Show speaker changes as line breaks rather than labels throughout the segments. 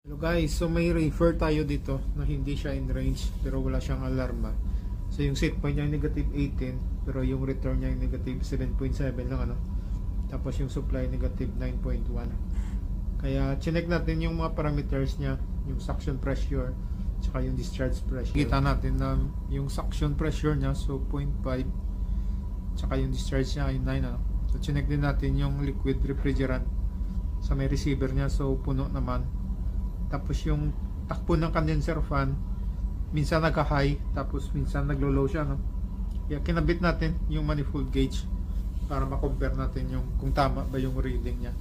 Hello guys, so may refer tayo dito na hindi siya in range pero wala siyang alarma. So yung set point niya ay negative 18 pero yung return niya ay negative 7.7 lang ano. Tapos yung supply negative 9.1. Kaya chinek natin yung mga parameters niya, yung suction pressure tsaka yung discharge pressure. Kita natin na yung suction pressure niya so 0.5 tsaka yung discharge niya ay 9 ano. So chinek din natin yung liquid refrigerant sa may receiver niya so puno naman. Tapos yung takbo ng condenser fan minsan nagka-high tapos minsan naglo-low siya no. Kaya kinabit natin yung manifold gauge para ma-compare natin yung kung tama ba yung reading niya.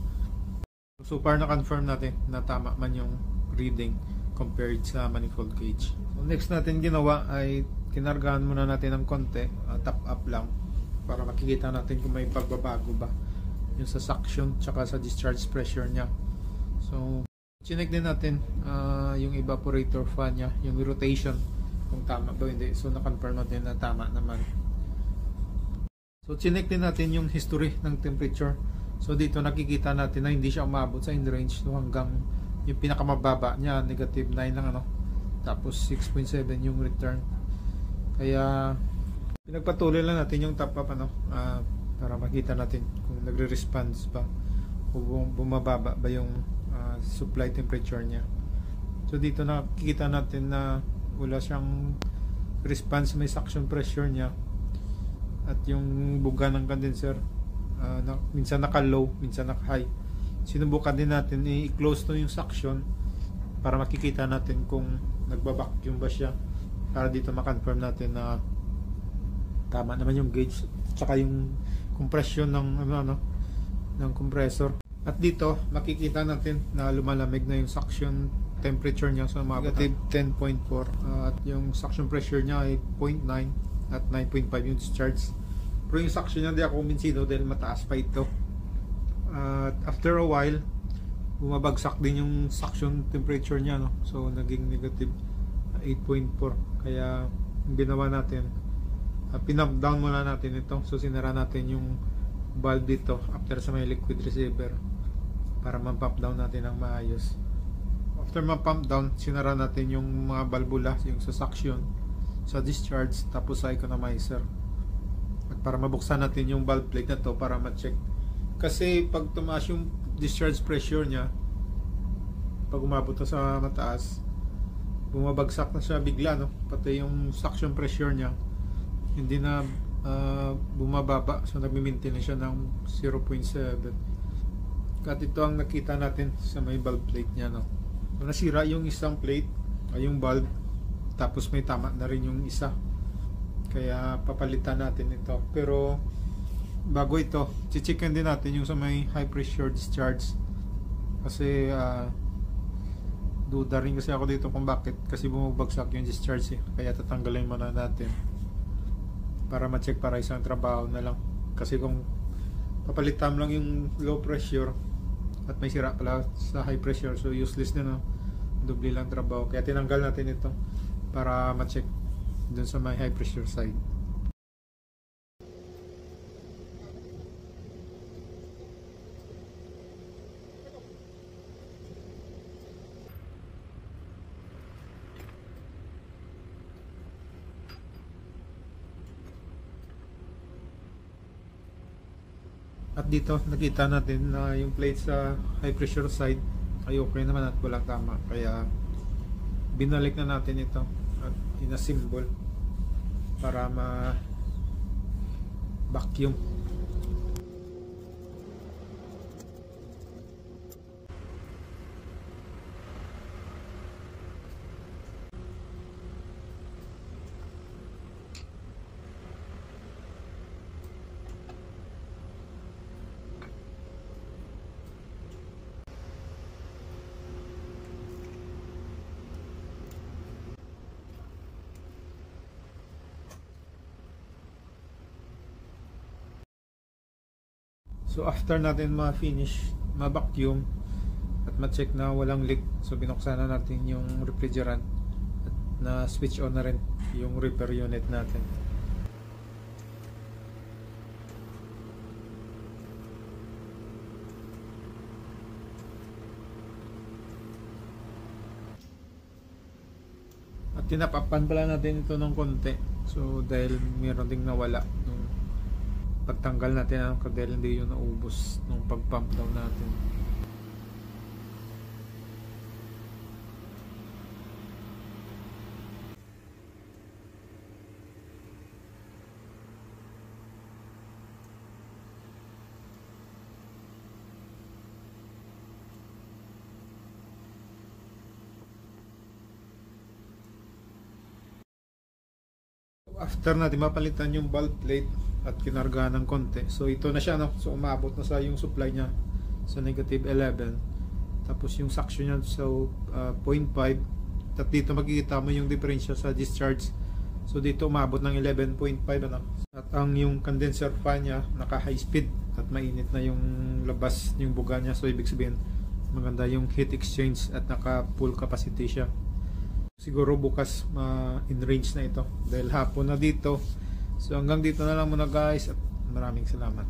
So far na-confirm natin na tama man yung reading compared sa manifold gauge. So next natin ginawa ay kinargahan muna natin ng konti, top up lang para makikita natin kung may pagbabago ba yung sa suction tsaka sa discharge pressure niya. So chinek din natin yung evaporator fan niya, yung rotation kung tama ba hindi. So na-confirm natin na tama naman. So chinek din natin yung history ng temperature. So dito nakikita natin na hindi siya umabot sa in range no, hanggang yung pinakamababa niya negative 9 lang ano. Tapos 6.7 yung return. Kaya pinagpatuloy lang natin yung top up ano, para makita natin kung nagre-response ba o bumababa ba yung supply temperature niya. So dito nakikita natin na wala siyang response, may suction pressure niya at yung buga ng condenser minsan naka-low, minsan naka-high. Sinubukan din natin i-close to yung suction para makikita natin kung nagba-vacuum ba siya para dito ma-confirm natin na tama naman yung gauge tsaka yung compression ng ng compressor. At dito makikita natin na lumalamig na yung suction temperature niya sa negative 10.4 at yung suction pressure niya ay 0.9 at 9.5 yung discharge. Pero yung suction niya hindi ako kumbinsido dahil mataas pa ito. At after a while bumabagsak din yung suction temperature niya no? So naging negative 8.4. Kaya yung ginawa natin pinump down muna natin ito. So sinara natin yung valve dito after sa may liquid receiver para ma-pump down natin ng maayos. After ma-pump down, sinara natin yung mga valvula, yung sa suction, sa discharge, tapos sa economizer. At para mabuksan natin yung valve plate na to para ma-check. Kasi pag tumaas yung discharge pressure niya, pag umabot na sa mataas, bumabagsak na siya bigla no? Pati yung suction pressure niya hindi na bumababa, so nagmi-maintain siya ng 0.7. At ito ang nakita natin sa may valve plate niya no. So, nasira yung isang plate ay yung valve, tapos may tama na rin yung isa, kaya papalitan natin ito. Pero bago ito, checkin din natin yung sa may high pressure discharge kasi duda rin kasi ako dito kung bakit, kasi bumabagsak yung discharge kaya tatanggalin muna natin para ma-check para isang trabaho na lang. Kasi kung papalitan lang yung low pressure at may sira pala sa high pressure, so useless na no, doble lang trabaho. Kaya tinanggal natin ito para ma-check dun sa may high pressure side. At dito nakita natin na yung plate sa high pressure side ay okay naman at walang tama, kaya binalik na natin ito at inassemble para ma-vacuum. So after natin ma-finish, ma-vacuum at ma-check na walang leak, so binuksan na natin yung refrigerant at na-switch on na rin yung repair unit natin. tinapapan pala natin ito ng konti. So dahil meron ding nawala nung pagtanggal natin dahil hindi yun naubos nung pag-pump down natin. After natin mapalitan yung bulb plate at kinarga ng konti, so ito na siya, no? So umabot na sa yung supply niya sa negative 11, tapos yung suction niya so 0.5, at dito makikita mo yung difference sa discharge. So dito umabot ng 11.5, ano? At ang yung condenser fan niya naka high speed at mainit na yung labas yung buga niya, so ibig sabihin maganda yung heat exchange at naka full capacity siya. Siguro bukas in range na ito dahil hapon na dito. So hanggang dito na lang muna guys, at maraming salamat.